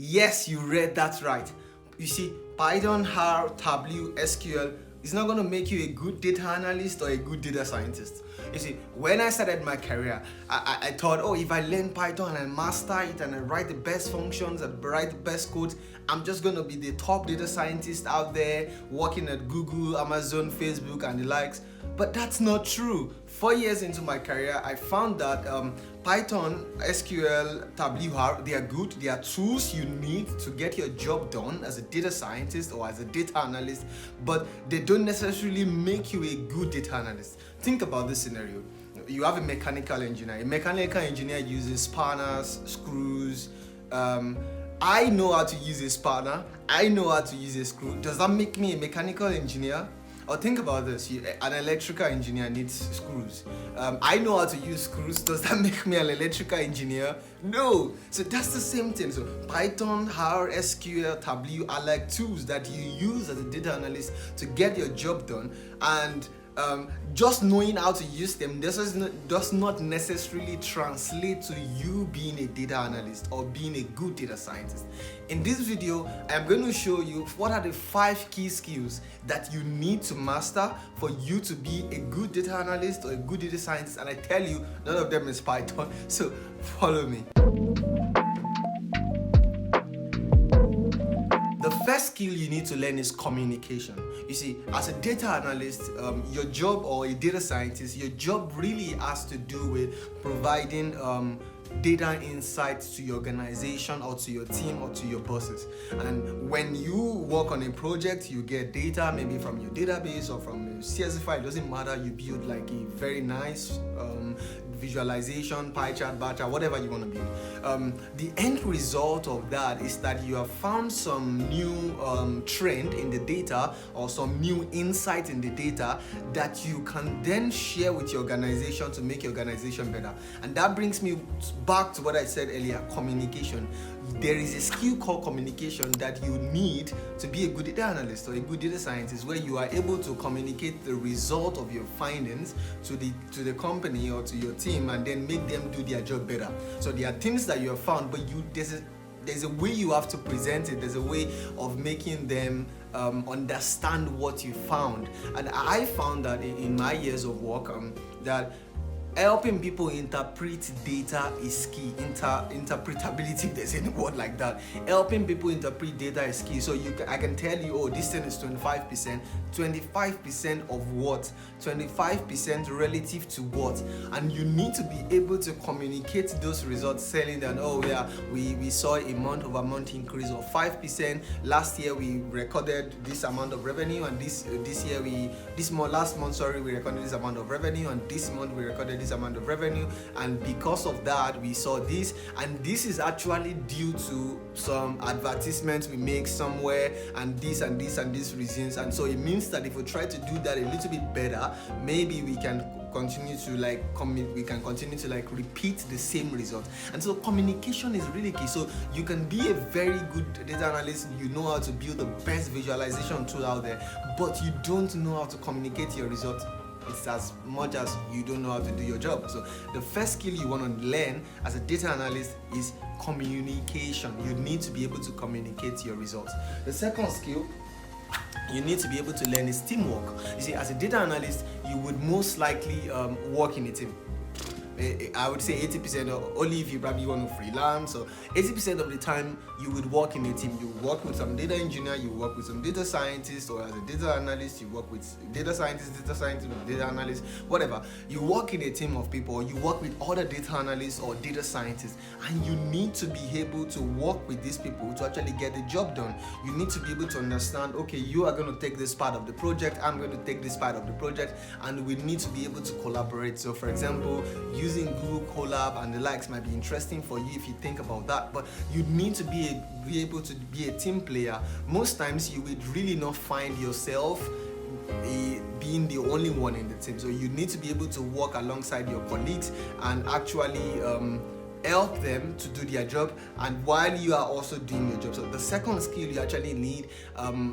Yes, you read that right. You see, Python, R, Tableau, SQL is not going to make you a good data analyst or a good data scientist. You see, when I started my career, I thought, oh, if I learn Python and master it and I write the best functions and write the best codes, I'm just going to be the top data scientist out there working at Google, Amazon, Facebook, and the likes. But that's not true. 4 years into my career, I found that Python, SQL, Tableau, they are good. They are tools you need to get your job done as a data scientist or as a data analyst, but they don't necessarily make you a good data analyst. Think about this scenario. You have a mechanical engineer. A mechanical engineer uses spanners, screws. I know how to use a spanner. I know how to use a screw. Does that make me a mechanical engineer? Or think about this, an electrical engineer needs screws. I know how to use screws. Does that make me an electrical engineer? No. So that's the same thing. So Python, R, SQL, Tableau are like tools that you use as a data analyst to get your job done. And just knowing how to use them does not necessarily translate to you being a data analyst or being a good data scientist. In this video, I'm going to show you what are the 5 key skills that you need to master for you to be a good data analyst or a good data scientist. And I tell you, none of them is Python. So follow me. The first skill you need to learn is communication. You see, as a data analyst, your job, or a data scientist, your job really has to do with providing data insights to your organization or to your team or to your bosses. And when you work on a project, you get data maybe from your database or from a CSV file. It doesn't matter. You build like a very nice visualization, pie chart, bar chart, whatever you want to build. The end result of that is that you have found some new trend in the data or some new insight in the data that you can then share with your organization to make your organization better. And that brings me back to what I said earlier, communication. There is a skill called communication that you need to be a good data analyst or a good data scientist, where you are able to communicate the result of your findings to the company or to your team and then make them do their job better. So there are things that you have found, but there's a way you have to present it. There's a way of making them understand what you found. And I found that in my years of work, that helping people interpret data is key. Interpretability, if there's any word like that. Helping people interpret data is key. So I can tell you, oh, this thing is 25%. 25% of what? 25% relative to what? And you need to be able to communicate those results, telling them, oh yeah, we saw a month-over-month increase of 5%. Last year we recorded this amount of revenue, and last month we recorded this amount of revenue, and this month we recorded this amount of revenue, and because of that we saw this, and this is actually due to some advertisements we make somewhere, and this and this and these reasons. And so it means that if we try to do that a little bit better, maybe we can continue to repeat the same result. And so communication is really key. So you can be a very good data analyst, you know how to build the best visualization tool out there, but you don't know how to communicate your results. It's as much as you don't know how to do your job. So the first skill you want to learn as a data analyst is communication. You need to be able to communicate your results. The second skill you need to be able to learn is teamwork. You see, as a data analyst, you would most likely work in a team. I would say 80%, or only if you probably want to freelance. So 80% of the time you would work in a team. You work with some data engineer, you work with some data scientist, or as a data analyst, you work with data scientist, or data analyst, whatever. You work in a team of people, or you work with other data analysts or data scientists, and you need to be able to work with these people to actually get the job done. You need to be able to understand, okay, you are going to take this part of the project, I'm going to take this part of the project, and we need to be able to collaborate. So for example, using Google Colab and the likes might be interesting for you if you think about that, but you need to be able to be a team player. Most times you would really not find yourself being the only one in the team, so you need to be able to work alongside your colleagues and actually help them to do their job, and while you are also doing your job. So the second skill you actually need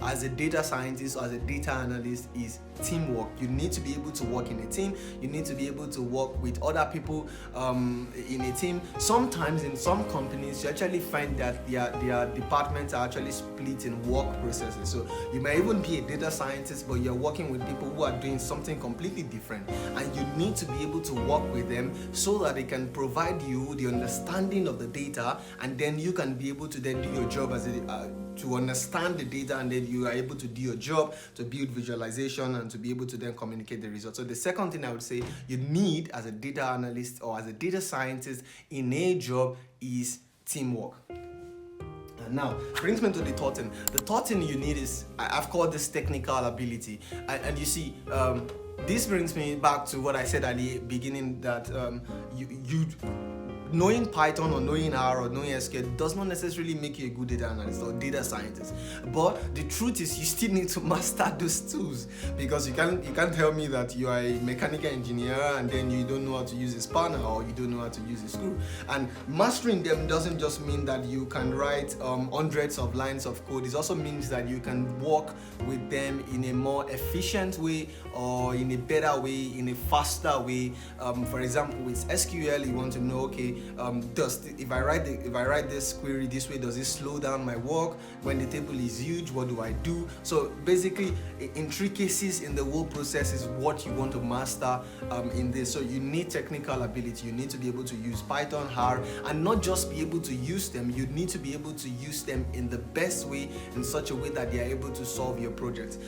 as a data scientist or as a data analyst is teamwork. You need to be able to work in a team. You need to be able to work with other people in a team. Sometimes in some companies you actually find that their departments are actually split in work processes. So you may even be a data scientist, but you're working with people who are doing something completely different, and you need to be able to work with them so that they can provide you the understanding of the data, and then you can be able to then do your job as to understand the data, and then you are able to do your job to build visualization and to be able to then communicate the results. So the second thing I would say you need as a data analyst or as a data scientist in a job is teamwork. And now brings me to the third thing. The third thing you need is, I've called this technical ability, and you see, this brings me back to what I said at the beginning, that you knowing Python or knowing R or knowing SQL does not necessarily make you a good data analyst or data scientist. But the truth is, you still need to master those tools, because you can't tell me that you are a mechanical engineer and then you don't know how to use a spanner or you don't know how to use a screw. And mastering them doesn't just mean that you can write hundreds of lines of code. It also means that you can work with them in a more efficient way, or in a better way, in a faster way. For example, with SQL, you want to know, okay, if I write this query this way, does it slow down my work? When the table is huge, what do I do? So basically, intricacies in the whole process is what you want to master in this. So you need technical ability. You need to be able to use Python, R, and not just be able to use them. You need to be able to use them in the best way, in such a way that they are able to solve your project.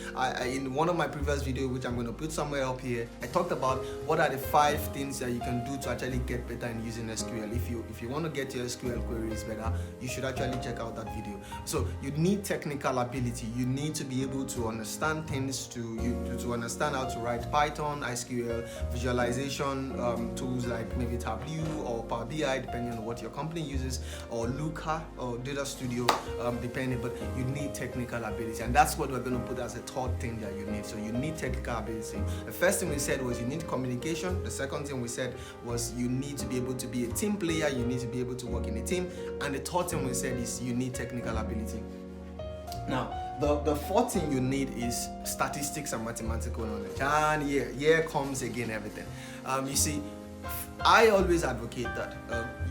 In one of my previous videos, which I'm going to put somewhere up here, I talked about what are the 5 things that you can do to actually get better in using SQL. If you want to get your SQL queries better, you should actually check out that video. So you need technical ability. You need to be able to understand things, to understand how to write Python, SQL, visualization tools like maybe Tableau or Power BI, depending on what your company uses, or Looker or Data Studio, depending. But you need technical ability, and that's what we're going to put as a third thing that you need. So you need technical ability. The first thing we said was you need communication. The second thing we said was you need to be able to be a team player. You need to be able to work in a team. And the third thing we said is you need technical ability. Now, the fourth thing you need is statistics and mathematical knowledge. And here comes again everything. You see, I always advocate that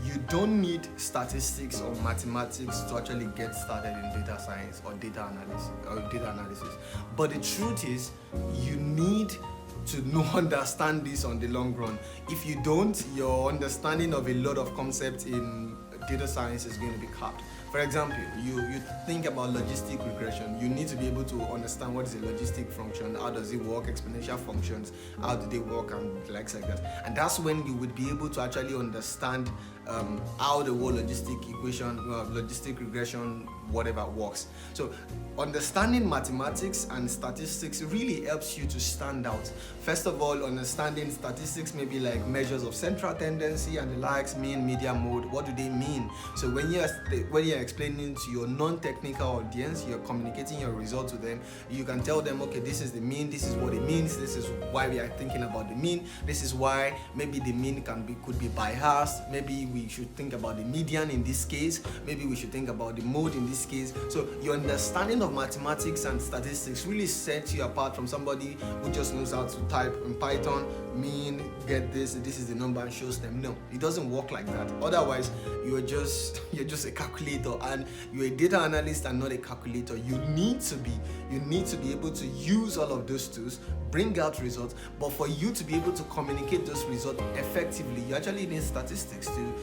you don't need statistics or mathematics to actually get started in data science or data analysis. But the truth is, you need to understand this on the long run. If you don't, your understanding of a lot of concepts in data science is going to be capped. For example, you think about logistic regression. You need to be able to understand what is a logistic function, how does it work, exponential functions, how do they work, and likes like that. And that's when you would be able to actually understand how the whole logistic equation, logistic regression, whatever works. So understanding mathematics and statistics really helps you to stand out. First of all, understanding statistics may be like measures of central tendency and the likes, mean, median, mode. What do they mean? So when you're explaining to your non-technical audience, you're communicating your results to them, you can tell them, okay, this is the mean, this is what it means, this is why we are thinking about the mean, this is why maybe the mean could be biased, maybe we should think about the median in this case, maybe we should think about the mode in this case. So your understanding of mathematics and statistics really sets you apart from somebody who just knows how to type in Python, mean, get this is the number, and shows them. No, it doesn't work like that. Otherwise, you're just a calculator, and you're a data analyst and not a calculator. You need to be able to use all of those tools, bring out results, but for you to be able to communicate those results effectively, you actually need statistics to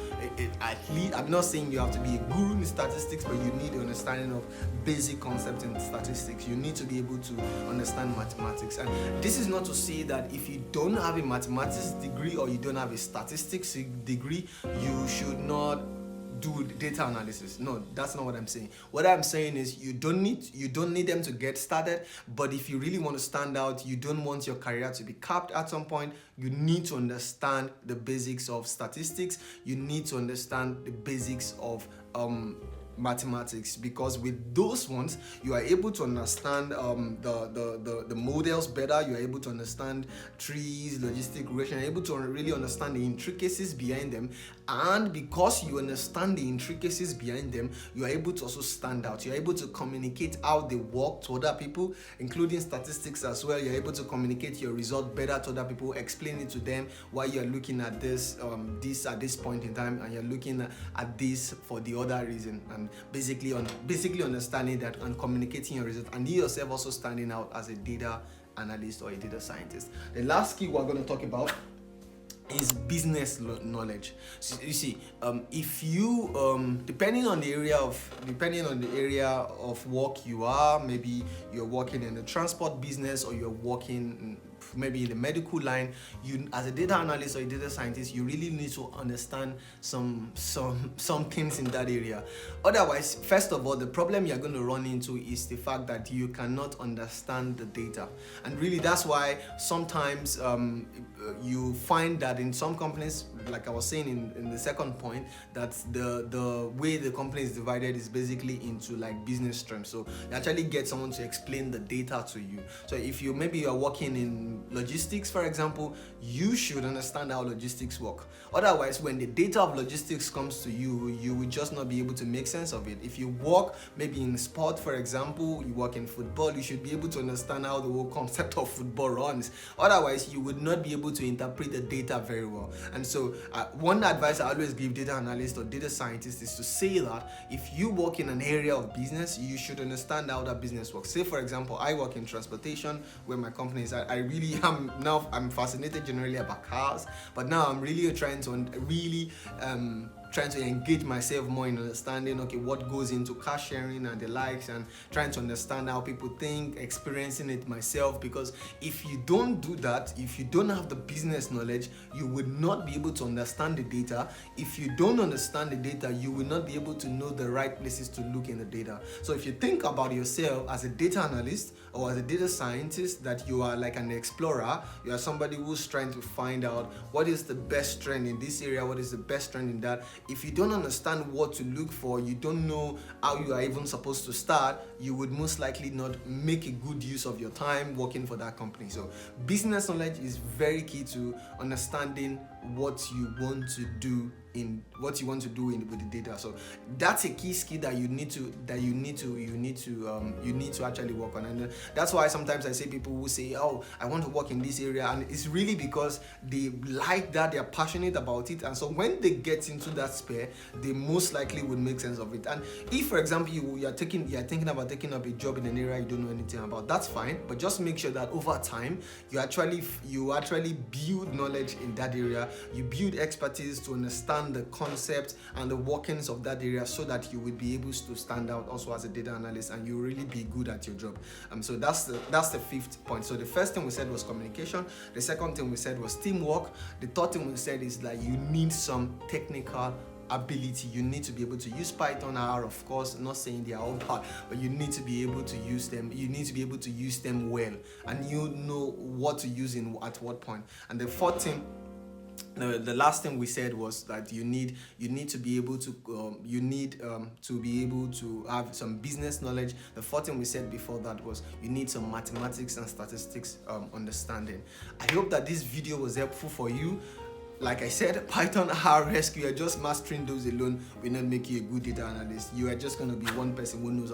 at least. I'm not saying you have to be a guru in statistics, but you need an understanding of basic concepts in statistics. You need to be able to understand mathematics. And this is not to say that if you don't have a mathematics degree or you don't have a statistics degree, you should not do data analysis. No, that's not what I'm saying. What I'm saying is you don't need them to get started, but if you really want to stand out, you don't want your career to be capped at some point, you need to understand the basics of statistics. You need to understand the basics of mathematics, because with those ones you are able to understand the models better. You are able to understand trees, logistic regression. You're able to really understand the intricacies behind them, And because you understand the intricacies behind them, you are able to also stand out. You're able to communicate how they work to other people, including statistics as well. You're able to communicate your result better to other people, explain it to them why you're looking at this at this point in time, and you're looking at this for the other reason, and basically understanding that and communicating your result, and you yourself also standing out as a data analyst or a data scientist. The last skill we're going to talk about is business knowledge. So you see, if you depending on the area of work you are, maybe you're working in the transport business, or you're working maybe in the medical line, you as a data analyst or a data scientist, you really need to understand some things in that area. Otherwise, first of all, the problem you're going to run into is the fact that you cannot understand the data. And really, that's why sometimes you find that in some companies, like I was saying in the second point, that the way the company is divided is basically into like business streams. So you actually get someone to explain the data to you. So if you maybe you're working in logistics, for example, you should understand how logistics work. Otherwise, when the data of logistics comes to you, you will just not be able to make sense of it. If you work maybe in sport, for example, you work in football, you should be able to understand how the whole concept of football runs. Otherwise, you would not be able to interpret the data very well. And so one advice I always give data analysts or data scientists is to say that if you work in an area of business, you should understand how that business works. Say, for example, I work in transportation, where my company is. I really am now. I'm fascinated generally about cars, but now I'm really trying to engage myself more in understanding, okay, what goes into car sharing and the likes, and trying to understand how people think, experiencing it myself. Because if you don't do that, if you don't have the business knowledge, you would not be able to understand the data. If you don't understand the data, you will not be able to know the right places to look in the data. So if you think about yourself as a data analyst or as a data scientist, that you are like an explorer, you are somebody who's trying to find out what is the best trend in this area, what is the best trend in that. If you don't understand what to look for, you don't know how you are even supposed to start, you would most likely not make a good use of your time working for that company. So business knowledge is very key to understanding what you want to do with the data. So that's a key skill that you need to actually work on. And that's why sometimes I say people who say, oh, I want to work in this area, and it's really because they like that, they're passionate about it, and so when they get into that sphere, they most likely would make sense of it. And if, for example, you're thinking about taking up a job in an area you don't know anything about, that's fine, but just make sure that over time you actually build knowledge in that area, you build expertise to understand the concept and the workings of that area, so that you would be able to stand out also as a data analyst, and you really be good at your job. So that's the fifth point. So the first thing we said was communication. The second thing we said was teamwork. The third thing we said is that you need some technical ability. You need to be able to use Python, R, of course, not saying they are all bad, but you need to be able to use them. You need to be able to use them well, and you know what to use at what point. And the fourth thing, the last thing we said was that you need to be able to have some business knowledge. The fourth thing we said before that was you need some mathematics and statistics understanding. I hope that this video was helpful for you. Like I said, Python, R, SQL, just mastering those alone will not make you a good data analyst. You are just going to be one person who knows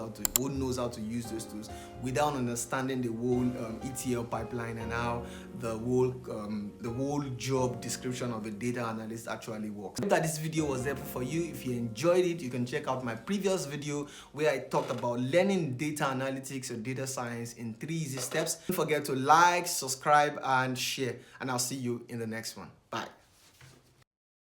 how to use those tools without understanding the whole ETL pipeline and how the whole job description of a data analyst actually works. I hope that this video was helpful for you. If you enjoyed it, you can check out my previous video where I talked about learning data analytics or data science in 3 easy steps. Don't forget to like, subscribe, and share, and I'll see you in the next one. Bye.